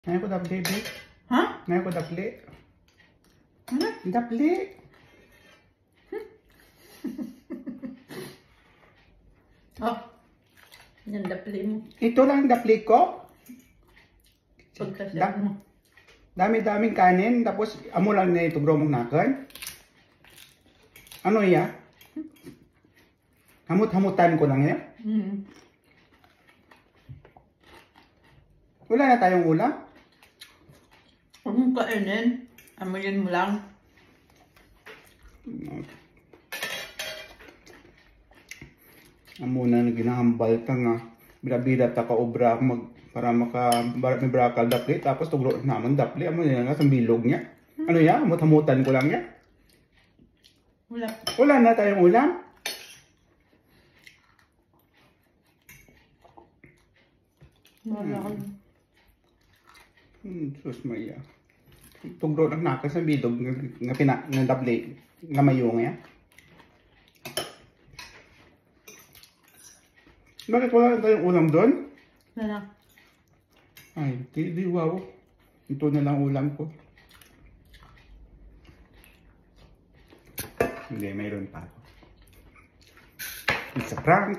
Ngayon ko dapli, babe. Ha? Ngayon ko dapli. Ano? Dapli. Oh. Yan dapli mo. Ito lang dapli ko. Pagkasya mo. Dami-daming kanin. Tapos amo lang na ito bro mong nakan. Ano ya? Hamut-hamutan ko lang ya. Wala na tayong ulam. Huwag mong kainin. Amoyin mo lang. Amo na ginahambal ka nga. Bida-bida ta ka obra para may brakal dapli. Tapos tugro naman dapli. Amo na nga sa bilog niya. Ano ya? Hamut-hamutan ko lang ya. Wala. Wala na tayong ulam. Wala ka. Sus Maria. Tugro lang naka sa bilog nga dapli. Nga mayong ya. Bakit wala na tayong ulam doon? Wala. Ay, di wow. Ito na lang ulam ko. Hindi, mayroon pa. It's a prank.